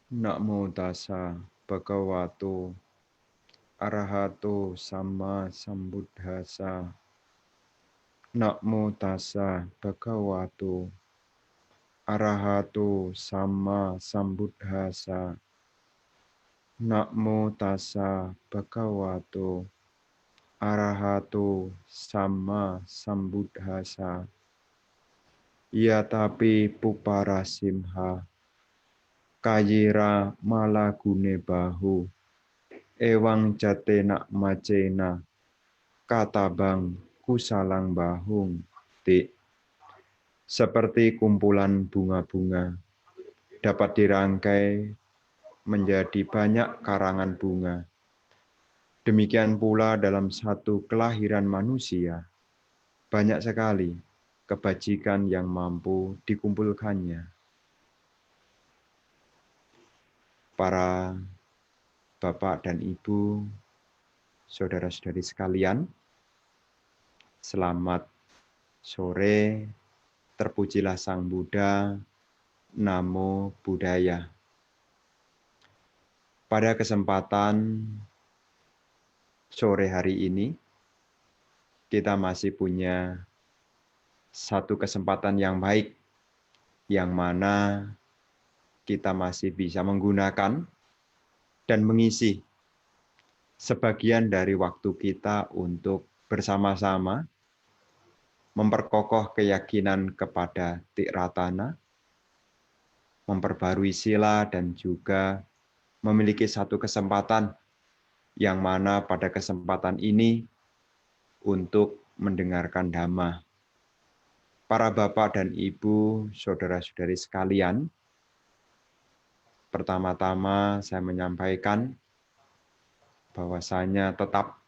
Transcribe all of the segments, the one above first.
Namo tassa bhagavato arahato sama sambuddhassa. Namo tassa bhagavato arahato sama sambuddhassa. Namo tassa bhagavato arahato sama sambuddhassa. Yatapi puparasimha kayira malagune bahu ewang jatena macena katabang kusalang bahung ti. Seperti kumpulan bunga-bunga dapat dirangkai menjadi banyak karangan bunga. Demikian pula dalam satu kelahiran manusia, banyak sekali kebajikan yang mampu dikumpulkannya. Para Bapak dan Ibu, saudara-saudari sekalian, selamat sore, terpujilah Sang Buddha, Namo Buddhaya. Pada kesempatan sore hari ini, kita masih punya satu kesempatan yang baik, yang mana kita masih bisa menggunakan dan mengisi sebagian dari waktu kita untuk bersama-sama memperkokoh keyakinan kepada Tiratana, memperbarui sila, dan juga memiliki satu kesempatan yang mana pada kesempatan ini untuk mendengarkan Dhamma. Para Bapak dan Ibu, saudara-saudari sekalian, pertama-tama saya menyampaikan bahwasanya tetap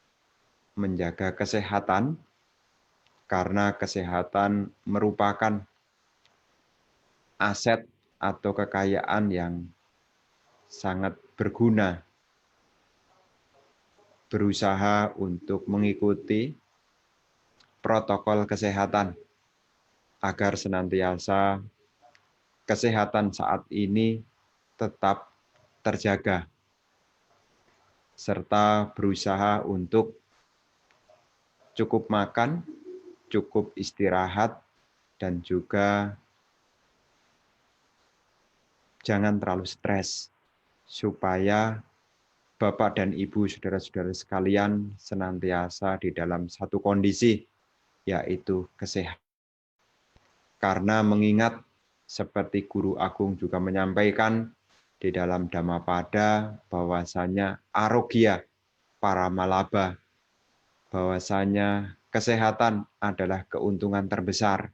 menjaga kesehatan, karena kesehatan merupakan aset atau kekayaan yang sangat berguna. Berusaha untuk mengikuti protokol kesehatan agar senantiasa kesehatan saat ini tetap terjaga, serta berusaha untuk cukup makan, cukup istirahat, dan juga jangan terlalu stres, supaya Bapak dan Ibu, saudara-saudara sekalian, senantiasa di dalam satu kondisi, yaitu kesehatan. Karena mengingat, seperti Guru Agung juga menyampaikan di dalam Dhammapada, bahwasanya arogya paramalabha, bahwasanya kesehatan adalah keuntungan terbesar.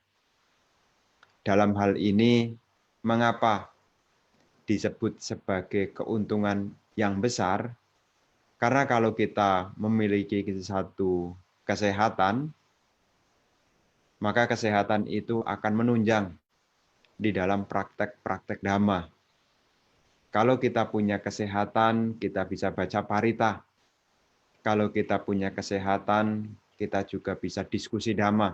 Dalam hal ini, mengapa disebut sebagai keuntungan yang besar? Karena kalau kita memiliki satu kesehatan, maka kesehatan itu akan menunjang di dalam praktek-praktek Dhamma. Kalau kita punya kesehatan, kita bisa baca parita. Kalau kita punya kesehatan, kita juga bisa diskusi Dhamma.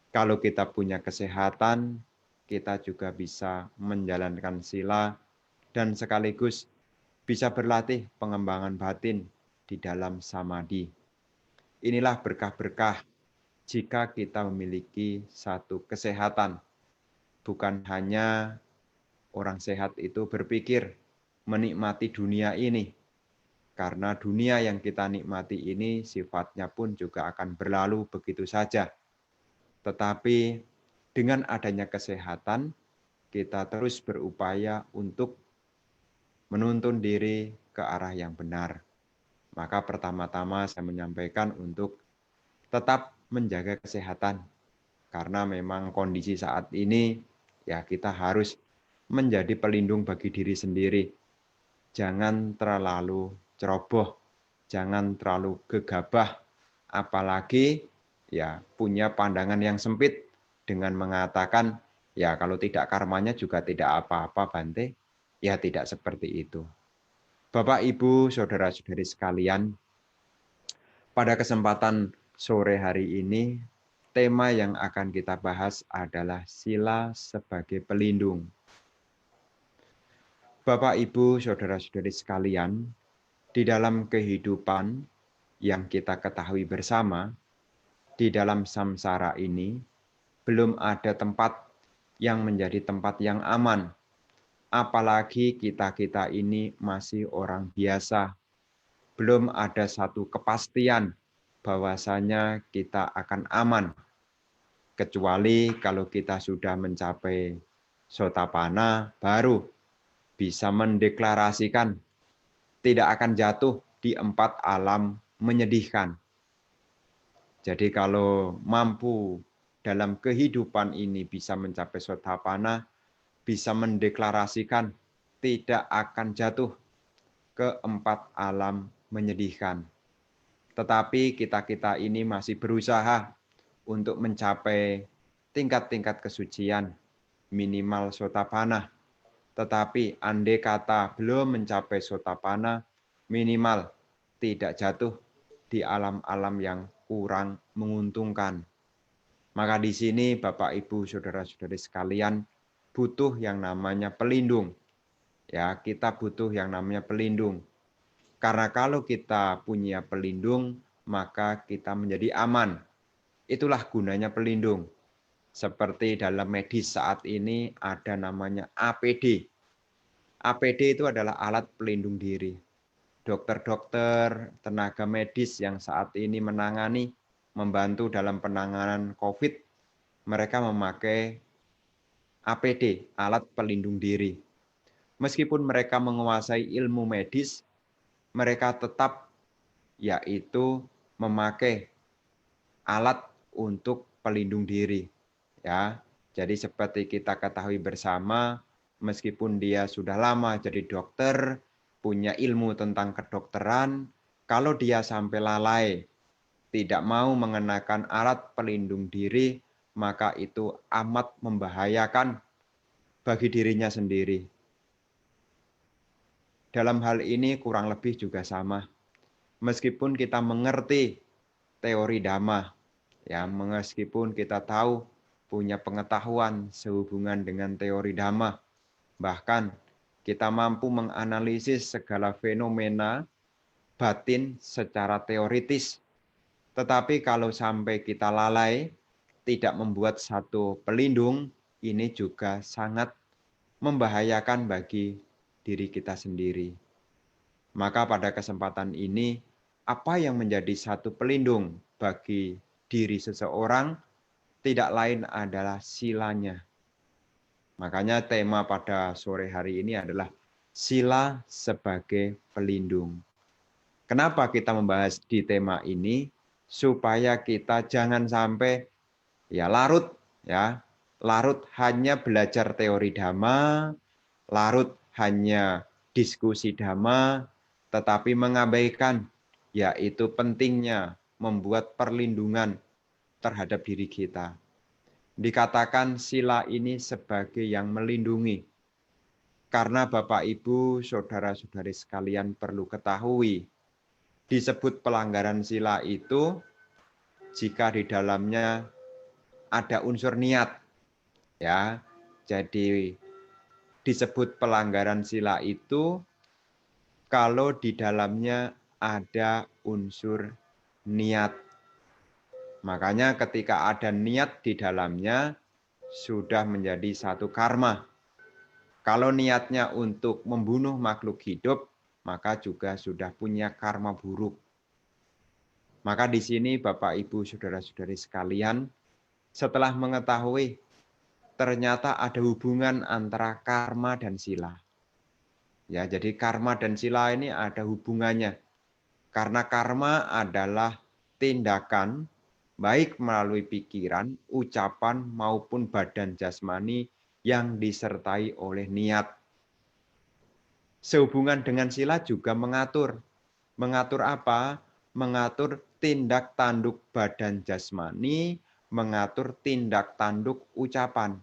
Kalau kita punya kesehatan, kita juga bisa menjalankan sila dan sekaligus bisa berlatih pengembangan batin di dalam samadhi. Inilah berkah-berkah jika kita memiliki satu kesehatan. Bukan hanya orang sehat itu berpikir menikmati dunia ini, karena dunia yang kita nikmati ini sifatnya pun juga akan berlalu begitu saja. Tetapi dengan adanya kesehatan, kita terus berupaya untuk menuntun diri ke arah yang benar. Maka pertama-tama saya menyampaikan untuk tetap menjaga kesehatan. Karena memang kondisi saat ini, ya kita harus menjadi pelindung bagi diri sendiri. Jangan terlalu ceroboh, jangan terlalu gegabah, apalagi ya punya pandangan yang sempit dengan mengatakan, ya kalau tidak karmanya juga tidak apa-apa Bante, ya tidak seperti itu. Bapak, Ibu, saudara-saudari sekalian, pada kesempatan sore hari ini, tema yang akan kita bahas adalah sila sebagai pelindung. Bapak, Ibu, saudara-saudari sekalian, di dalam kehidupan yang kita ketahui bersama, di dalam samsara ini, belum ada tempat yang menjadi tempat yang aman. Apalagi kita-kita ini masih orang biasa. Belum ada satu kepastian bahwasanya kita akan aman. Kecuali kalau kita sudah mencapai Sotapanna, baru bisa mendeklarasikan tidak akan jatuh di 4 alam menyedihkan. Jadi kalau mampu dalam kehidupan ini bisa mencapai Sotapanna, bisa mendeklarasikan tidak akan jatuh ke 4 alam menyedihkan. Tetapi kita-kita ini masih berusaha untuk mencapai tingkat-tingkat kesucian minimal Sotapanna. Tetapi andai kata belum mencapai Sotapanna, minimal tidak jatuh di alam-alam yang kurang menguntungkan. Maka di sini Bapak, Ibu, saudara-saudari sekalian butuh yang namanya pelindung. Ya, kita butuh yang namanya pelindung. Karena kalau kita punya pelindung, maka kita menjadi aman. Itulah gunanya pelindung. Seperti dalam medis saat ini ada namanya APD. APD itu adalah alat pelindung diri. Dokter-dokter, tenaga medis yang saat ini menangani, membantu dalam penanganan COVID, mereka memakai APD, alat pelindung diri. Meskipun mereka menguasai ilmu medis, mereka tetap yaitu memakai alat untuk pelindung diri. Ya, jadi seperti kita ketahui bersama, meskipun dia sudah lama jadi dokter, punya ilmu tentang kedokteran, kalau dia sampai lalai, tidak mau mengenakan alat pelindung diri, maka itu amat membahayakan bagi dirinya sendiri. Dalam hal ini kurang lebih juga sama. Meskipun kita mengerti teori Dhamma, ya, meskipun kita tahu punya pengetahuan sehubungan dengan teori Dhamma, bahkan kita mampu menganalisis segala fenomena batin secara teoritis. Tetapi kalau sampai kita lalai, tidak membuat satu pelindung, ini juga sangat membahayakan bagi diri kita sendiri. Maka pada kesempatan ini, apa yang menjadi satu pelindung bagi diri seseorang tidak lain adalah silanya. Makanya tema pada sore hari ini adalah sila sebagai pelindung. Kenapa kita membahas di tema ini? Supaya kita jangan sampai larut hanya belajar teori Dhamma, larut hanya diskusi Dhamma, tetapi mengabaikan yaitu pentingnya membuat perlindungan terhadap diri kita. Dikatakan sila ini sebagai yang melindungi. Karena Bapak, Ibu, saudara-saudari sekalian perlu ketahui, disebut pelanggaran sila itu jika di dalamnya ada unsur niat. Ya, jadi disebut pelanggaran sila itu kalau di dalamnya ada unsur niat. Makanya ketika ada niat di dalamnya, sudah menjadi satu karma. Kalau niatnya untuk membunuh makhluk hidup, maka juga sudah punya karma buruk. Maka di sini Bapak, Ibu, saudara-saudari sekalian, setelah mengetahui ternyata ada hubungan antara karma dan sila. Ya, jadi karma dan sila ini ada hubungannya. Karena karma adalah tindakan baik melalui pikiran, ucapan maupun badan jasmani yang disertai oleh niat. Sehubungan dengan sila juga mengatur. Mengatur apa? Mengatur tindak tanduk badan jasmani, mengatur tindak tanduk ucapan.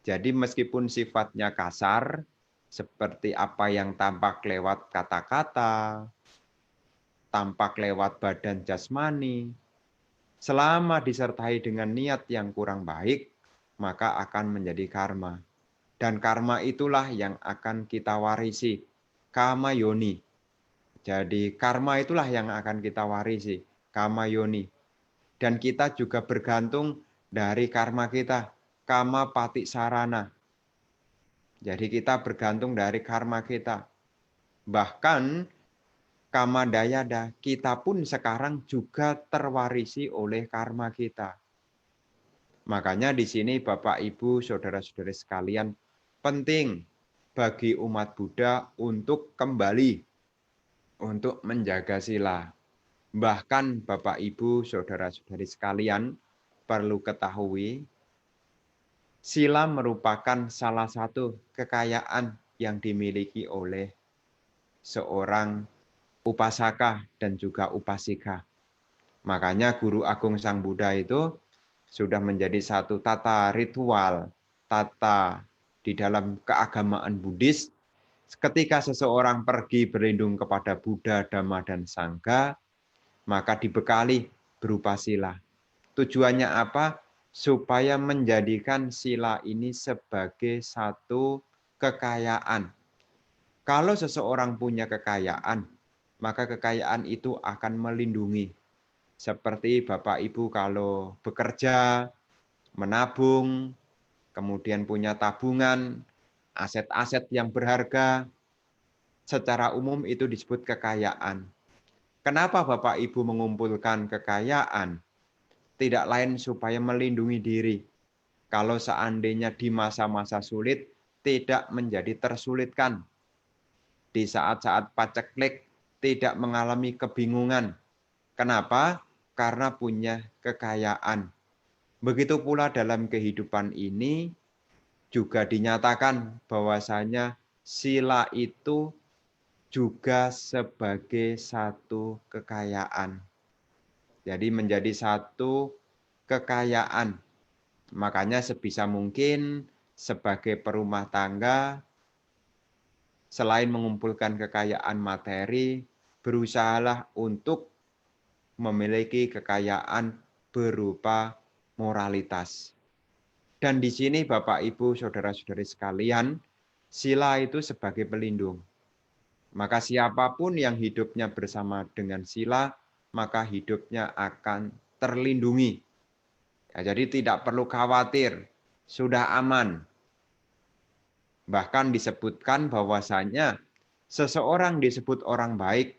Jadi meskipun sifatnya kasar, seperti apa yang tampak lewat kata-kata, tampak lewat badan jasmani, selama disertai dengan niat yang kurang baik, maka akan menjadi karma. Dan karma itulah yang akan kita warisi. Kama yoni. Jadi karma itulah yang akan kita warisi. Kama yoni. Dan kita juga bergantung dari karma kita. Kama pati sarana. Jadi kita bergantung dari karma kita. Bahkan kama dayada, kita pun sekarang juga terwarisi oleh karma kita. Makanya di sini Bapak, Ibu, saudara-saudari sekalian, penting bagi umat Buddha untuk kembali untuk menjaga sila. Bahkan Bapak, Ibu, saudara-saudari sekalian, perlu ketahui, sila merupakan salah satu kekayaan yang dimiliki oleh seorang upasaka dan juga upasika. Makanya Guru Agung Sang Buddha itu sudah menjadi satu tata ritual, tata di dalam keagamaan Buddhis. Ketika seseorang pergi berlindung kepada Buddha, Dhamma, dan Sangha, maka dibekali berupa sila. Tujuannya apa? Supaya menjadikan sila ini sebagai satu kekayaan. Kalau seseorang punya kekayaan, maka kekayaan itu akan melindungi. Seperti Bapak Ibu kalau bekerja, menabung, kemudian punya tabungan, aset-aset yang berharga, secara umum itu disebut kekayaan. Kenapa Bapak Ibu mengumpulkan kekayaan? Tidak lain supaya melindungi diri. Kalau seandainya di masa-masa sulit, tidak menjadi tersulitkan. Di saat-saat paceklik, tidak mengalami kebingungan. Kenapa? Karena punya kekayaan. Begitu pula dalam kehidupan ini, juga dinyatakan bahwasanya sila itu juga sebagai satu kekayaan. Jadi menjadi satu kekayaan. Makanya sebisa mungkin sebagai perumah tangga, selain mengumpulkan kekayaan materi, berusahalah untuk memiliki kekayaan berupa moralitas. Dan di sini Bapak, Ibu, saudara-saudari sekalian, sila itu sebagai pelindung. Maka siapapun yang hidupnya bersama dengan sila, maka hidupnya akan terlindungi. Ya, jadi tidak perlu khawatir, sudah aman. Bahkan disebutkan bahwasanya seseorang disebut orang baik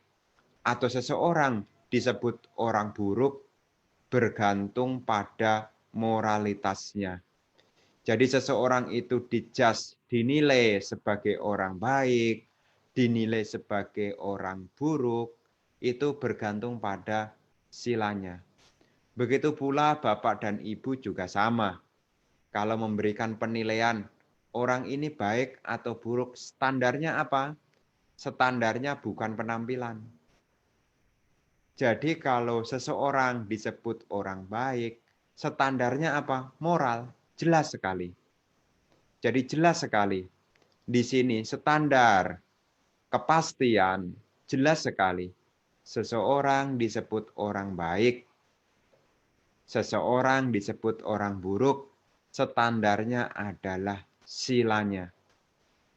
atau seseorang disebut orang buruk bergantung pada moralitasnya. Jadi seseorang itu dijudge, dinilai sebagai orang baik, dinilai sebagai orang buruk, itu bergantung pada silanya. Begitu pula Bapak dan Ibu juga sama. Kalau memberikan penilaian, orang ini baik atau buruk, standarnya apa? Standarnya bukan penampilan. Jadi kalau seseorang disebut orang baik, standarnya apa? Moral. Jelas sekali. Jadi jelas sekali. Di sini standar kepastian jelas sekali. Seseorang disebut orang baik, seseorang disebut orang buruk, standarnya adalah silanya.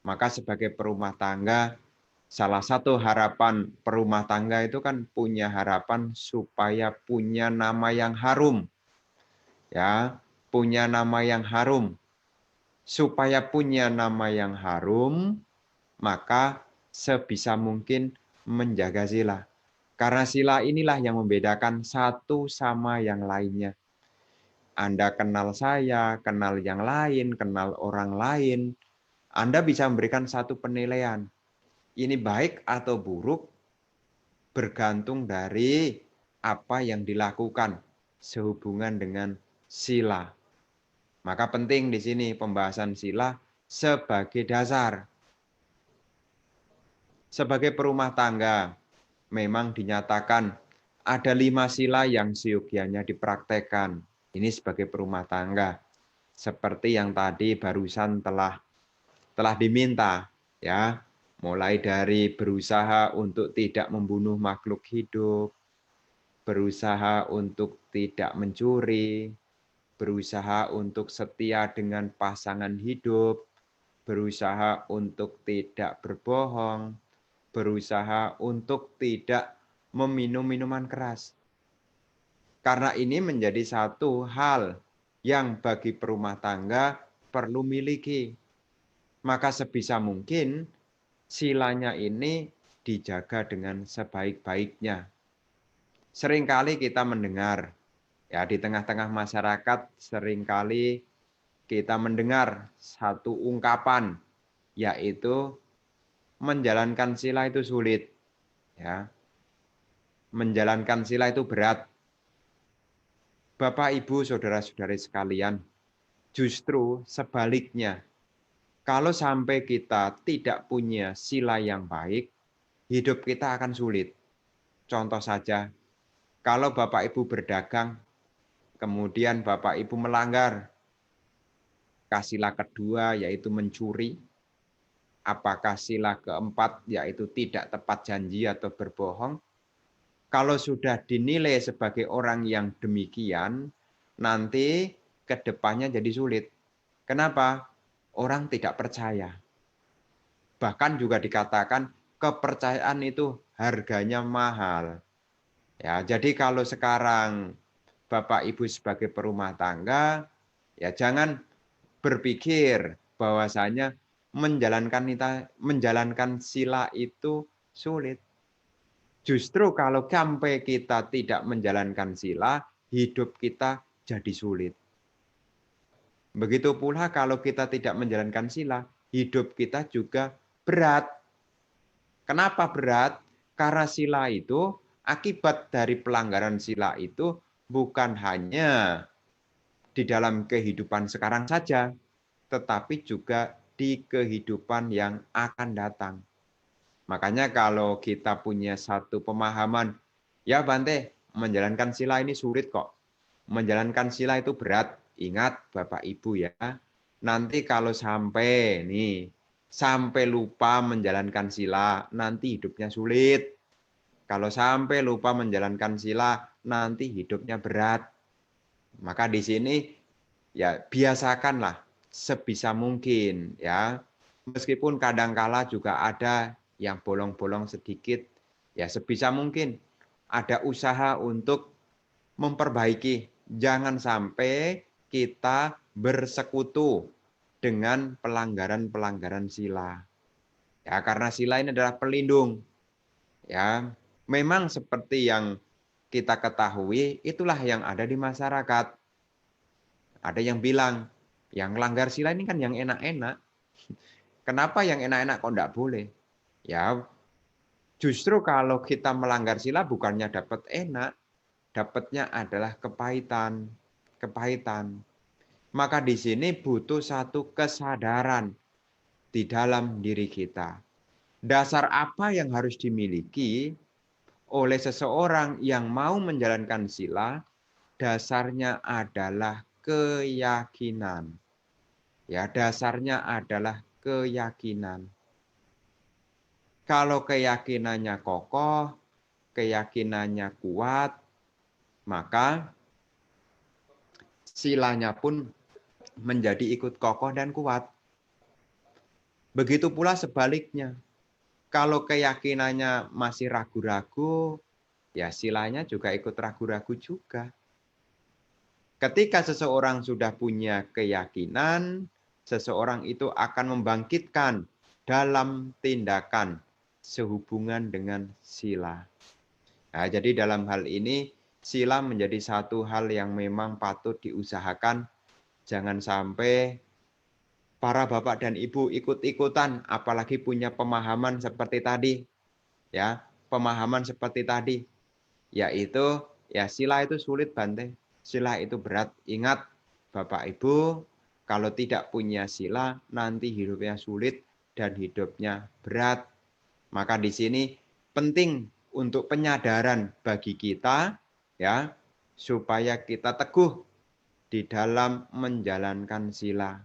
Maka sebagai perumah tangga, salah satu harapan perumah tangga itu kan punya harapan supaya punya nama yang harum. Ya, punya nama yang harum. Supaya punya nama yang harum, maka sebisa mungkin menjaga sila. Karena sila inilah yang membedakan satu sama yang lainnya. Anda kenal saya, kenal yang lain, kenal orang lain. Anda bisa memberikan satu penilaian. Ini baik atau buruk bergantung dari apa yang dilakukan sehubungan dengan sila. Maka penting di sini pembahasan sila sebagai dasar. Sebagai perumah tangga, memang dinyatakan ada 5 sila yang seyogianya dipraktekkan. Ini sebagai perumah tangga. Seperti yang tadi barusan telah diminta, ya. Mulai dari berusaha untuk tidak membunuh makhluk hidup, berusaha untuk tidak mencuri, berusaha untuk setia dengan pasangan hidup, berusaha untuk tidak berbohong, berusaha untuk tidak meminum minuman keras. Karena ini menjadi satu hal yang bagi perumah tangga perlu miliki. Maka sebisa mungkin silanya ini dijaga dengan sebaik-baiknya. Seringkali kita mendengar, ya di tengah-tengah masyarakat seringkali kita mendengar satu ungkapan, yaitu menjalankan sila itu sulit. Ya. Menjalankan sila itu berat. Bapak, Ibu, saudara-saudari sekalian, justru sebaliknya. Kalau sampai kita tidak punya sila yang baik, hidup kita akan sulit. Contoh saja, kalau Bapak Ibu berdagang, kemudian Bapak Ibu melanggar sila kedua yaitu mencuri, apakah sila keempat yaitu tidak tepat janji atau berbohong, kalau sudah dinilai sebagai orang yang demikian, nanti ke depannya jadi sulit. Kenapa? Orang tidak percaya. Bahkan juga dikatakan kepercayaan itu harganya mahal. Ya, jadi kalau sekarang Bapak Ibu sebagai perumah tangga, ya jangan berpikir bahwasanya menjalankan sila itu sulit. Justru kalau sampai kita tidak menjalankan sila, hidup kita jadi sulit. Begitu pula kalau kita tidak menjalankan sila, hidup kita juga berat. Kenapa berat? Karena sila itu, akibat dari pelanggaran sila itu bukan hanya di dalam kehidupan sekarang saja, tetapi juga di kehidupan yang akan datang. Makanya kalau kita punya satu pemahaman, ya Bante, menjalankan sila ini sulit kok. Menjalankan sila itu berat. Ingat Bapak Ibu ya, nanti kalau sampai lupa menjalankan sila, nanti hidupnya sulit. Kalau sampai lupa menjalankan sila, nanti hidupnya berat. Maka di sini ya biasakanlah sebisa mungkin ya. Meskipun kadangkala juga ada yang bolong-bolong sedikit, ya sebisa mungkin ada usaha untuk memperbaiki. Jangan sampai kita bersekutu dengan pelanggaran-pelanggaran sila. Ya, karena sila ini adalah pelindung. Ya, memang seperti yang kita ketahui, itulah yang ada di masyarakat. Ada yang bilang, yang melanggar sila ini kan yang enak-enak. Kenapa yang enak-enak kok enggak boleh? Ya, justru kalau kita melanggar sila bukannya dapat enak, dapatnya adalah kepahitan. Kepahitan. Maka di sini butuh satu kesadaran di dalam diri kita. Dasar apa yang harus dimiliki oleh seseorang yang mau menjalankan sila? Dasarnya adalah keyakinan. Ya, dasarnya adalah keyakinan. Kalau keyakinannya kokoh, keyakinannya kuat, maka silanya pun menjadi ikut kokoh dan kuat. Begitu pula sebaliknya. Kalau keyakinannya masih ragu-ragu, ya silanya juga ikut ragu-ragu juga. Ketika seseorang sudah punya keyakinan, seseorang itu akan membangkitkan dalam tindakan sehubungan dengan sila. Nah, jadi dalam hal ini sila menjadi satu hal yang memang patut diusahakan. Jangan sampai para bapak dan ibu ikut-ikutan, apalagi punya pemahaman seperti tadi, ya, pemahaman seperti tadi, yaitu ya sila itu sulit Bante, sila itu berat. Ingat bapak ibu, kalau tidak punya sila nanti hidupnya sulit dan hidupnya berat. Maka di sini penting untuk penyadaran bagi kita, ya, supaya kita teguh di dalam menjalankan sila.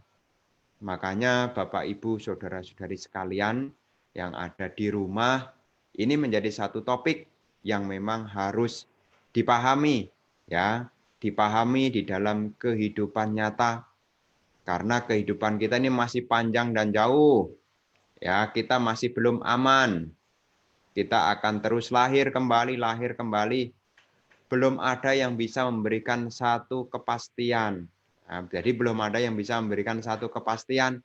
Makanya Bapak Ibu saudara-saudari sekalian yang ada di rumah, ini menjadi satu topik yang memang harus dipahami, ya, dipahami di dalam kehidupan nyata. Karena kehidupan kita ini masih panjang dan jauh. Ya, kita masih belum aman. Kita akan terus lahir kembali, lahir kembali. Belum ada yang bisa memberikan satu kepastian. Nah, jadi belum ada yang bisa memberikan satu kepastian.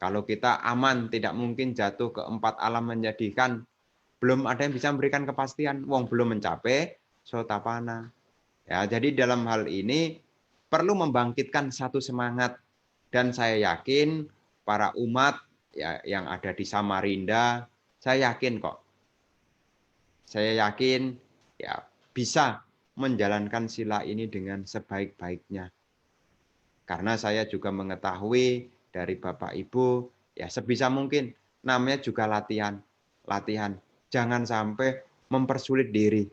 Kalau kita aman, tidak mungkin jatuh ke 4 alam menyedihkan. Belum ada yang bisa memberikan kepastian. Wong belum mencapai sotapana. Ya, jadi dalam hal ini perlu membangkitkan satu semangat. Dan saya yakin para umat ya, yang ada di Samarinda, saya yakin kok. Saya yakin ya bisa menjalankan sila ini dengan sebaik-baiknya. Karena saya juga mengetahui dari Bapak Ibu, ya sebisa mungkin namanya juga latihan. Latihan. Jangan sampai mempersulit diri.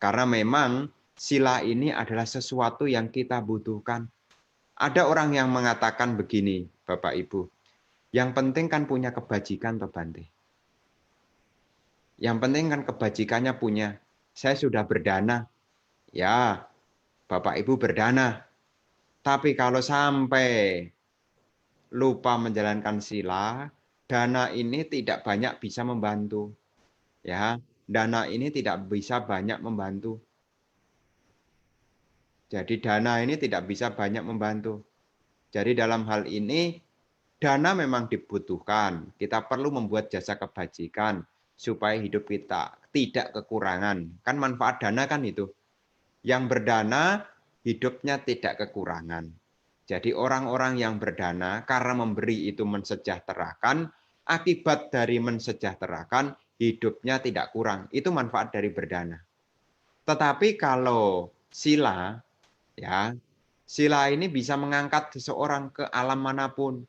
Karena memang sila ini adalah sesuatu yang kita butuhkan. Ada orang yang mengatakan begini, Bapak Ibu. Yang penting kan punya kebajikan, toh Bante. Yang penting kan kebajikannya punya. Saya sudah berdana. Ya, Bapak Ibu berdana. Tapi kalau sampai lupa menjalankan sila, dana ini tidak banyak bisa membantu. Ya, dana ini tidak bisa banyak membantu. Jadi dana ini tidak bisa banyak membantu. Jadi dalam hal ini dana memang dibutuhkan. Kita perlu membuat jasa kebajikan supaya hidup kita tidak kekurangan. Kan manfaat dana kan itu. Yang berdana hidupnya tidak kekurangan. Jadi orang-orang yang berdana karena memberi itu mensejahterakan, akibat dari mensejahterakan hidupnya tidak kurang. Itu manfaat dari berdana. Tetapi kalau sila, ya, sila ini bisa mengangkat seseorang ke alam manapun.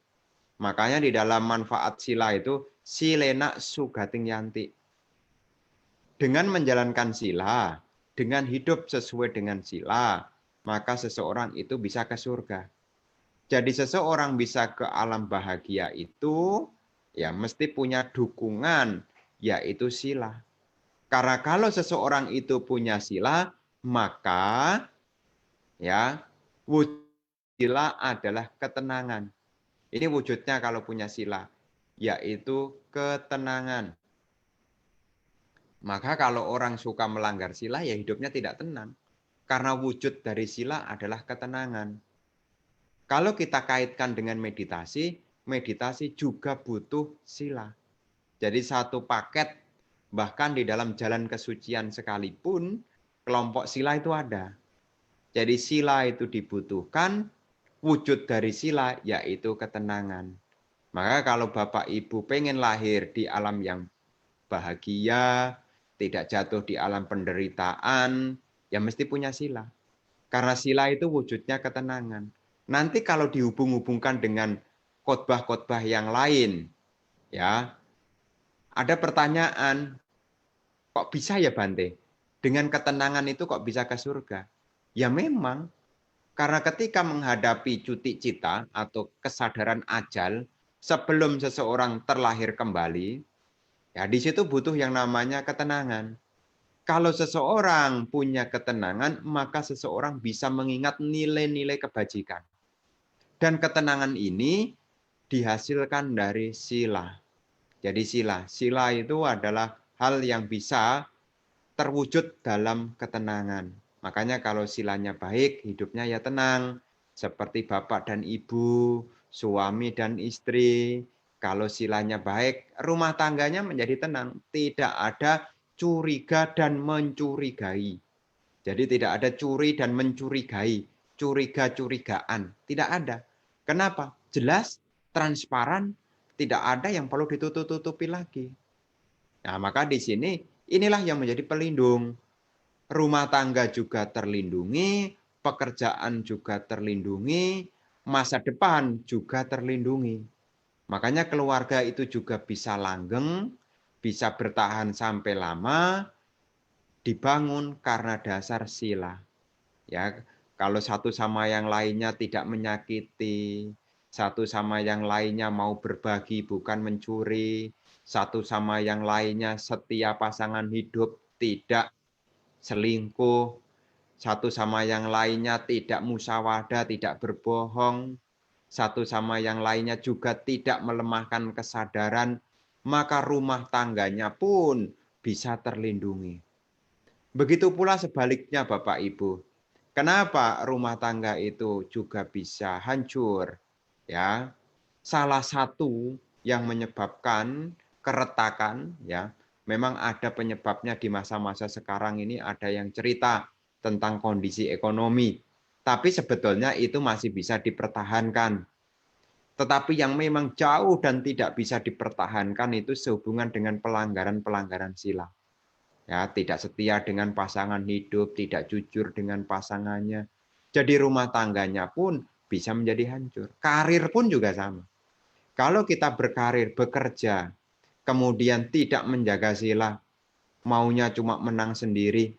Makanya di dalam manfaat sila itu silena sugating yanti. Dengan menjalankan sila, dengan hidup sesuai dengan sila, maka seseorang itu bisa ke surga. Jadi seseorang bisa ke alam bahagia itu ya mesti punya dukungan, yaitu sila. Karena kalau seseorang itu punya sila, maka ya wujud sila adalah ketenangan. Ini wujudnya kalau punya sila, yaitu ketenangan. Maka kalau orang suka melanggar sila, ya hidupnya tidak tenang. Karena wujud dari sila adalah ketenangan. Kalau kita kaitkan dengan meditasi, meditasi juga butuh sila. Jadi satu paket, bahkan di dalam jalan kesucian sekalipun, kelompok sila itu ada. Jadi sila itu dibutuhkan, wujud dari sila yaitu ketenangan. Maka kalau Bapak Ibu pengen lahir di alam yang bahagia, tidak jatuh di alam penderitaan, ya mesti punya sila. Karena sila itu wujudnya ketenangan. Nanti kalau dihubung-hubungkan dengan khotbah-khotbah yang lain, ya ada pertanyaan, kok bisa ya Bante? Dengan ketenangan itu kok bisa ke surga? Ya memang, karena ketika menghadapi cuti cita atau kesadaran ajal, sebelum seseorang terlahir kembali, ya di situ butuh yang namanya ketenangan. Kalau seseorang punya ketenangan, maka seseorang bisa mengingat nilai-nilai kebajikan. Dan ketenangan ini dihasilkan dari sila. Jadi sila itu adalah hal yang bisa terwujud dalam ketenangan. Makanya kalau silanya baik, hidupnya ya tenang. Seperti bapak dan ibu, suami dan istri. Kalau silanya baik, rumah tangganya menjadi tenang. Tidak ada curiga dan mencurigai. Jadi tidak ada curi dan mencurigai. Curiga-curigaan. Tidak ada. Kenapa? Jelas, transparan, tidak ada yang perlu ditutup-tutupi lagi. Nah, maka di sini inilah yang menjadi pelindung. Rumah tangga juga terlindungi, pekerjaan juga terlindungi, masa depan juga terlindungi. Makanya keluarga itu juga bisa langgeng, bisa bertahan sampai lama, dibangun karena dasar sila. Ya, kalau satu sama yang lainnya tidak menyakiti, satu sama yang lainnya mau berbagi bukan mencuri, satu sama yang lainnya setia pasangan hidup tidak selingkuh, satu sama yang lainnya tidak musyawadah, tidak berbohong, satu sama yang lainnya juga tidak melemahkan kesadaran, maka rumah tangganya pun bisa terlindungi. Begitu pula sebaliknya Bapak Ibu. Kenapa rumah tangga itu juga bisa hancur? Ya, salah satu yang menyebabkan keretakan, ya, memang ada penyebabnya di masa-masa sekarang ini, ada yang cerita tentang kondisi ekonomi. Tapi sebetulnya itu masih bisa dipertahankan. Tetapi yang memang jauh dan tidak bisa dipertahankan itu sehubungan dengan pelanggaran-pelanggaran sila. Ya, tidak setia dengan pasangan hidup, tidak jujur dengan pasangannya. Jadi rumah tangganya pun bisa menjadi hancur. Karir pun juga sama. Kalau kita berkarir, bekerja, kemudian tidak menjaga sila, maunya cuma menang sendiri,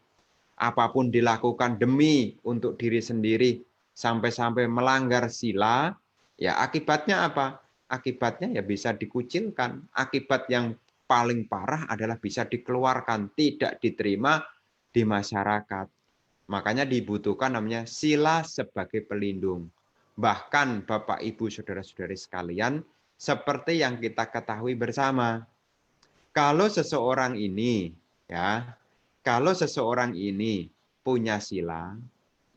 apapun dilakukan demi untuk diri sendiri, sampai-sampai melanggar sila, ya akibatnya apa? Akibatnya ya bisa dikucilkan. Akibat yang paling parah adalah bisa dikeluarkan, tidak diterima di masyarakat. Makanya dibutuhkan namanya sila sebagai pelindung. Bahkan Bapak, Ibu, Saudara-saudari sekalian, seperti yang kita ketahui bersama, kalau seseorang ini, ya, kalau seseorang ini punya sila,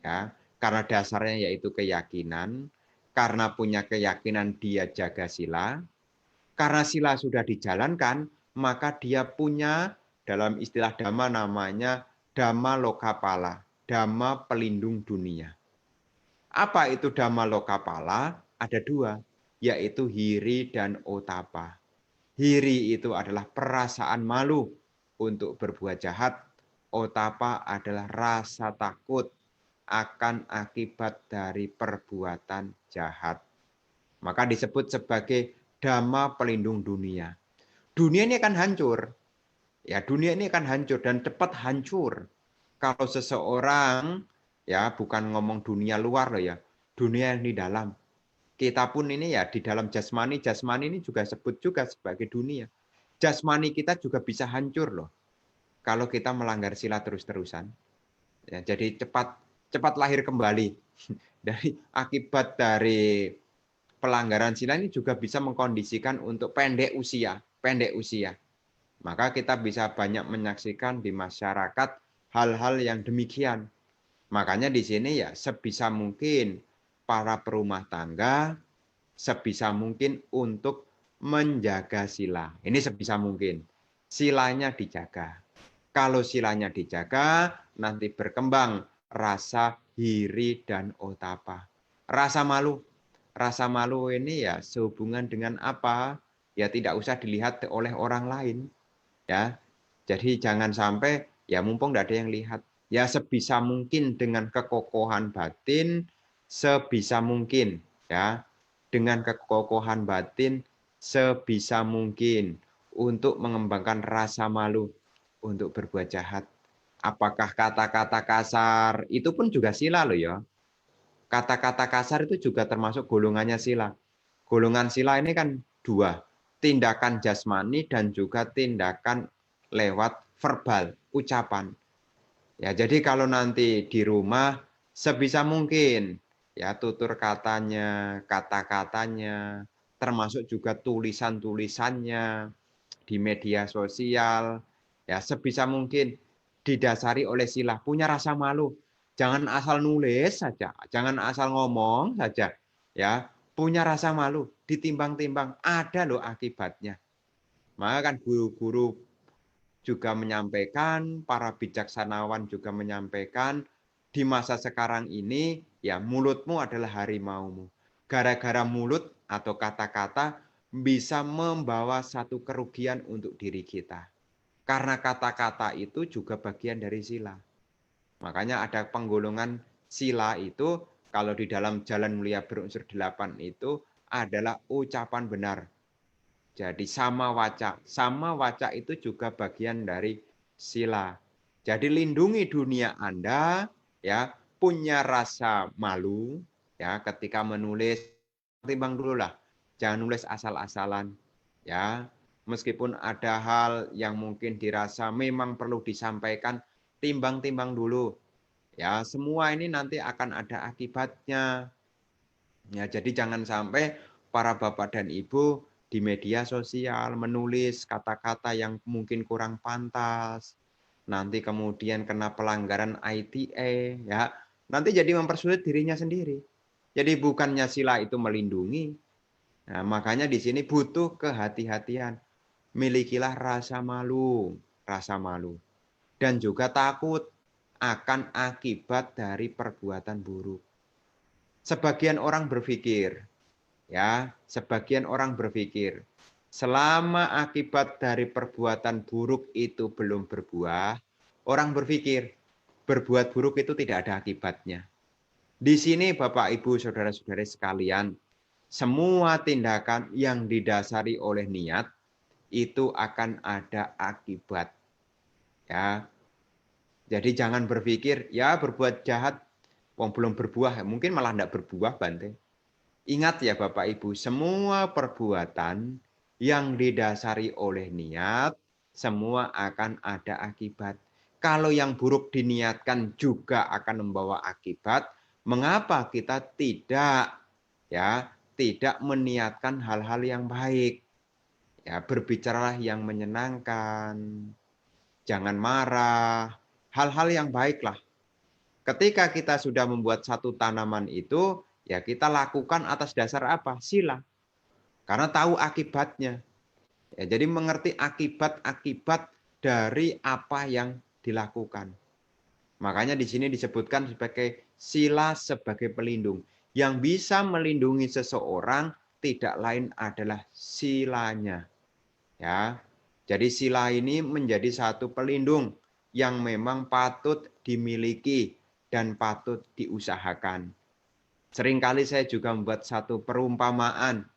ya, karena dasarnya yaitu keyakinan, karena punya keyakinan dia jaga sila, karena sila sudah dijalankan, maka dia punya, dalam istilah Dhamma namanya Dhamma Lokapala, Dhamma pelindung dunia. Apa itu Dhamma Lokapala? Ada dua, yaitu hiri dan otapa. Hiri itu adalah perasaan malu untuk berbuat jahat. Otapa adalah rasa takut akan akibat dari perbuatan jahat. Maka disebut sebagai Dhamma pelindung dunia. Dunia ini akan hancur. Ya, dunia ini akan hancur dan cepat hancur. Kalau seseorang, ya bukan ngomong dunia luar loh ya, dunia yang di dalam. Kita pun ini ya di dalam jasmani ini juga sebut juga sebagai dunia. Jasmani kita juga bisa hancur loh kalau kita melanggar sila terus-terusan. Ya, jadi cepat lahir kembali. Dari akibat dari pelanggaran sila ini juga bisa mengkondisikan untuk pendek usia. Maka kita bisa banyak menyaksikan di masyarakat hal-hal yang demikian. Makanya di sini ya sebisa mungkin para perumah tangga sebisa mungkin untuk menjaga sila. Ini sebisa mungkin. Silanya dijaga. Kalau silanya dijaga, nanti berkembang rasa hiri dan otapa. Rasa malu. Rasa malu ini ya sehubungan dengan apa? Ya tidak usah dilihat oleh orang lain. Ya, jadi jangan sampai ya mumpung tidak ada yang lihat. Ya sebisa mungkin dengan kekokohan batin, sebisa mungkin ya dengan kekokohan batin sebisa mungkin untuk mengembangkan rasa malu untuk berbuat jahat. Apakah kata-kata kasar itu pun juga sila loh ya. Kata-kata kasar itu juga termasuk golongannya sila. Golongan sila ini kan dua, tindakan jasmani dan juga tindakan lewat verbal, ucapan. Ya, jadi kalau nanti di rumah sebisa mungkin ya tutur katanya, kata-katanya, termasuk juga tulisan-tulisannya di media sosial, ya sebisa mungkin didasari oleh sila, punya rasa malu. Jangan asal nulis saja, jangan asal ngomong saja, ya. Punya rasa malu, ditimbang-timbang, ada loh akibatnya. Maka kan guru-guru juga menyampaikan, para bijaksanawan juga menyampaikan, di masa sekarang ini, ya mulutmu adalah harimaumu. Gara-gara mulut atau kata-kata bisa membawa satu kerugian untuk diri kita. Karena kata-kata itu juga bagian dari sila. Makanya ada penggolongan sila itu, kalau di dalam Jalan Mulia berunsur 8 itu adalah ucapan benar. Jadi sama waca itu juga bagian dari sila. Jadi lindungi dunia Anda, ya punya rasa malu, ya ketika menulis, timbang dulu lah, jangan nulis asal-asalan, ya meskipun ada hal yang mungkin dirasa memang perlu disampaikan, timbang-timbang dulu, ya semua ini nanti akan ada akibatnya. Ya, jadi jangan sampai para bapak dan ibu di media sosial menulis kata-kata yang mungkin kurang pantas, nanti kemudian kena pelanggaran ITE, ya. Nanti jadi mempersulit dirinya sendiri. Jadi bukannya sila itu melindungi. Nah, makanya di sini butuh kehati-hatian. Milikilah rasa malu, dan juga takut akan akibat dari perbuatan buruk. Sebagian orang berpikir, selama akibat dari perbuatan buruk itu belum berbuah, orang berpikir berbuat buruk itu tidak ada akibatnya. Di sini Bapak Ibu Saudara-saudari sekalian, semua tindakan yang didasari oleh niat itu akan ada akibat. Ya, jadi jangan berpikir ya berbuat jahat, wong belum berbuah, mungkin malah tidak berbuah Bante. Ingat ya Bapak Ibu, semua perbuatan yang didasari oleh niat, semua akan ada akibat. Kalau yang buruk diniatkan juga akan membawa akibat, mengapa kita tidak meniatkan hal-hal yang baik? Ya, berbicaralah yang menyenangkan, jangan marah, hal-hal yang baiklah. Ketika kita sudah membuat satu tanaman itu, ya kita lakukan atas dasar apa? Sila. Karena tahu akibatnya. Ya, jadi mengerti akibat-akibat dari apa yang dilakukan. Makanya di sini disebutkan sebagai sila sebagai pelindung. Yang bisa melindungi seseorang tidak lain adalah silanya. Ya. Jadi sila ini menjadi satu pelindung yang memang patut dimiliki dan patut diusahakan. Seringkali saya juga membuat satu perumpamaan.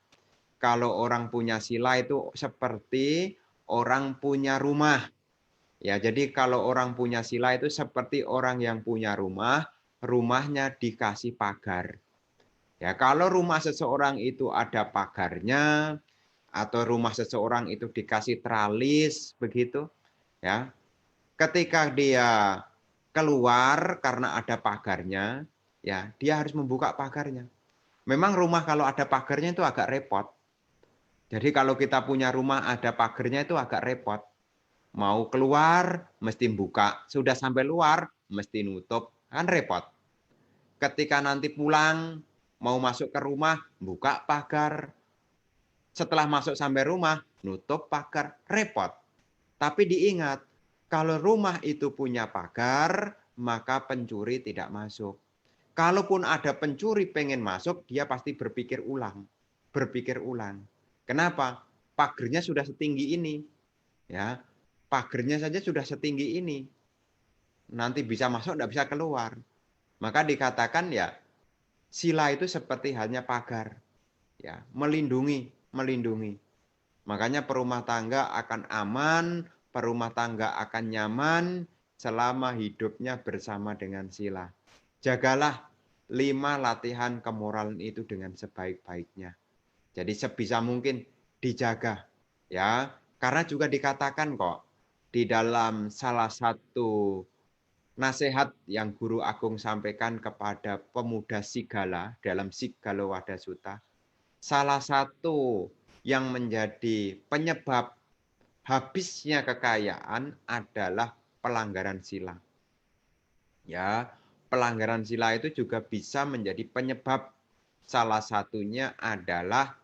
Kalau orang punya sila itu seperti orang punya rumah. Ya, jadi kalau orang punya sila itu seperti orang yang punya rumah, rumahnya dikasih pagar. Ya, kalau rumah seseorang itu ada pagarnya atau rumah seseorang itu dikasih tralis begitu, ya. Ketika dia keluar karena ada pagarnya, ya, dia harus membuka pagarnya. Memang rumah kalau ada pagarnya itu agak repot. Jadi kalau kita punya rumah ada pagarnya itu agak repot. Mau keluar mesti buka, sudah sampai luar mesti nutup, kan repot. Ketika nanti pulang mau masuk ke rumah, buka pagar. Setelah masuk sampai rumah, nutup pagar, repot. Tapi diingat, kalau rumah itu punya pagar, maka pencuri tidak masuk. Kalaupun ada pencuri pengen masuk, dia pasti berpikir ulang. Berpikir ulang. Kenapa? Pagernya sudah setinggi ini. Ya, pagernya saja sudah setinggi ini. Nanti bisa masuk, tidak bisa keluar. Maka dikatakan ya, sila itu seperti halnya pagar. Ya, melindungi. Makanya perumah tangga akan aman, perumah tangga akan nyaman selama hidupnya bersama dengan sila. Jagalah 5 latihan kemoralan itu dengan sebaik-baiknya. Jadi sebisa mungkin dijaga, ya. Karena juga dikatakan kok di dalam salah satu nasihat yang Guru Agung sampaikan kepada pemuda Sigala dalam Sigala Wadasuta, salah satu yang menjadi penyebab habisnya kekayaan adalah pelanggaran sila. Ya, pelanggaran sila itu juga bisa menjadi penyebab, salah satunya adalah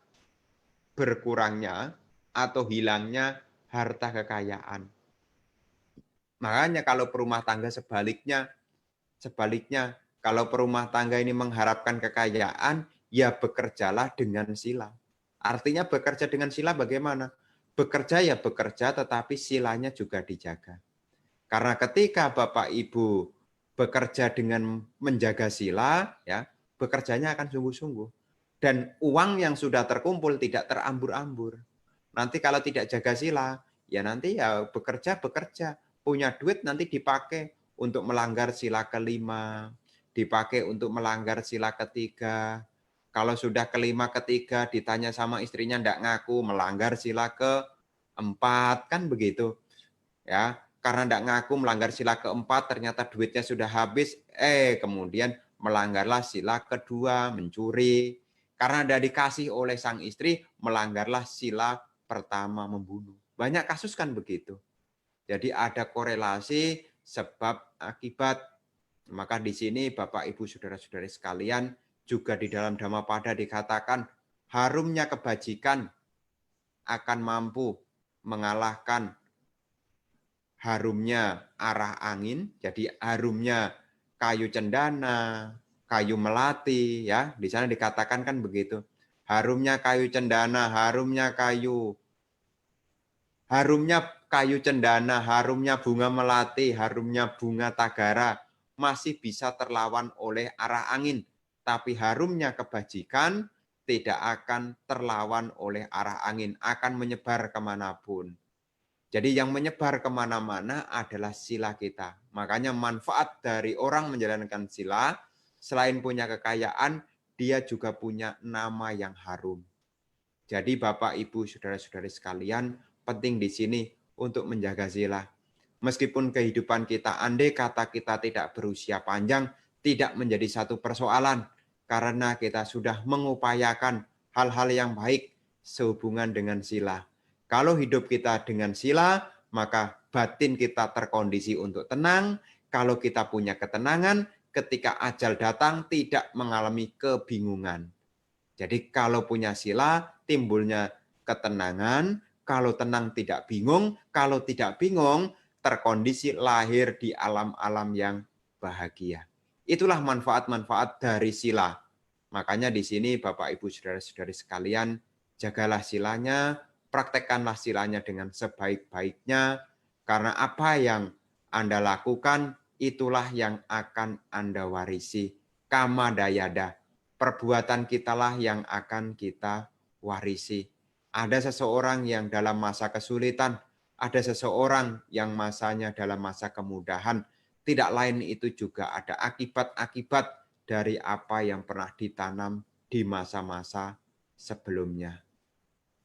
berkurangnya atau hilangnya harta kekayaan. Makanya kalau perumah tangga sebaliknya kalau perumah tangga ini mengharapkan kekayaan, ya bekerjalah dengan sila. Artinya bekerja dengan sila bagaimana? Bekerja ya bekerja, tetapi silanya juga dijaga. Karena ketika Bapak Ibu bekerja dengan menjaga sila, ya bekerjanya akan sungguh-sungguh. Dan uang yang sudah terkumpul tidak terambur-ambur. Nanti kalau tidak jaga sila, ya nanti ya bekerja, punya duit nanti dipakai untuk melanggar sila kelima, dipakai untuk melanggar sila ketiga. Kalau sudah kelima ketiga ditanya sama istrinya tidak ngaku, melanggar sila keempat, kan begitu. Ya, karena tidak ngaku melanggar sila keempat, ternyata duitnya sudah habis, kemudian melanggarlah sila kedua, mencuri. Karena tidak dikasih oleh sang istri, melanggarlah sila pertama membunuh. Banyak kasus kan begitu. Jadi ada korelasi sebab akibat. Maka di sini Bapak Ibu Saudara-saudari sekalian, juga di dalam Dhammapada dikatakan harumnya kebajikan akan mampu mengalahkan harumnya arah angin. Jadi harumnya kayu cendana, kayu melati, ya. Di sana dikatakan kan begitu. Harumnya kayu cendana, harumnya cendana, harumnya bunga melati, harumnya bunga tagara masih bisa terlawan oleh arah angin. Tapi harumnya kebajikan tidak akan terlawan oleh arah angin, akan menyebar kemanapun. Jadi yang menyebar kemana-mana adalah sila kita. Makanya manfaat dari orang menjalankan sila, selain punya kekayaan, dia juga punya nama yang harum. Jadi Bapak, Ibu, Saudara-saudari sekalian, penting di sini untuk menjaga sila. Meskipun kehidupan kita, andai kata kita tidak berusia panjang, tidak menjadi satu persoalan. Karena kita sudah mengupayakan hal-hal yang baik sehubungan dengan sila. Kalau hidup kita dengan sila, maka batin kita terkondisi untuk tenang. Kalau kita punya ketenangan, ketika ajal datang tidak mengalami kebingungan. Jadi kalau punya sila, timbulnya ketenangan. Kalau tenang tidak bingung, kalau tidak bingung, terkondisi lahir di alam-alam yang bahagia. Itulah manfaat-manfaat dari sila. Makanya di sini Bapak Ibu Saudara-saudari sekalian, jagalah silanya, praktekkanlah silanya dengan sebaik-baiknya, karena apa yang Anda lakukan, itulah yang akan Anda warisi. Kama dayada, perbuatan kitalah yang akan kita warisi. Ada seseorang yang dalam masa kesulitan, ada seseorang yang masanya dalam masa kemudahan. Tidak lain itu juga ada akibat-akibat dari apa yang pernah ditanam di masa-masa sebelumnya.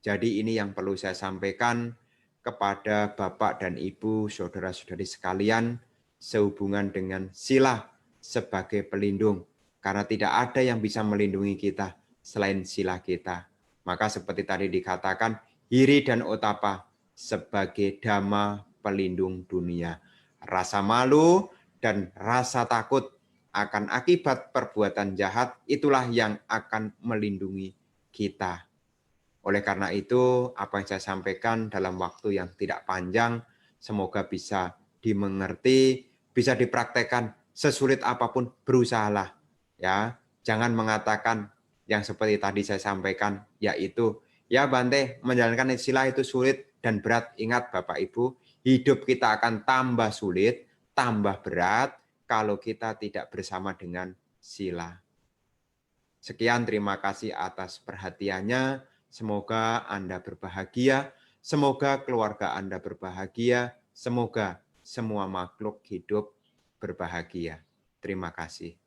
Jadi ini yang perlu saya sampaikan kepada Bapak dan Ibu, saudara-saudari sekalian, sehubungan dengan sila sebagai pelindung. Karena tidak ada yang bisa melindungi kita selain sila kita. Maka seperti tadi dikatakan, hiri dan otapa sebagai dhamma pelindung dunia. Rasa malu dan rasa takut akan akibat perbuatan jahat, itulah yang akan melindungi kita. Oleh karena itu, apa yang saya sampaikan dalam waktu yang tidak panjang, semoga bisa dimengerti, bisa dipraktekkan. Sesulit apapun, berusahalah. Ya, jangan mengatakan yang seperti tadi saya sampaikan, yaitu, ya Bante, menjalankan sila itu sulit dan berat. Ingat Bapak Ibu, hidup kita akan tambah sulit, tambah berat, kalau kita tidak bersama dengan sila. Sekian, terima kasih atas perhatiannya. Semoga Anda berbahagia, semoga keluarga Anda berbahagia, semoga semua makhluk hidup berbahagia. Terima kasih.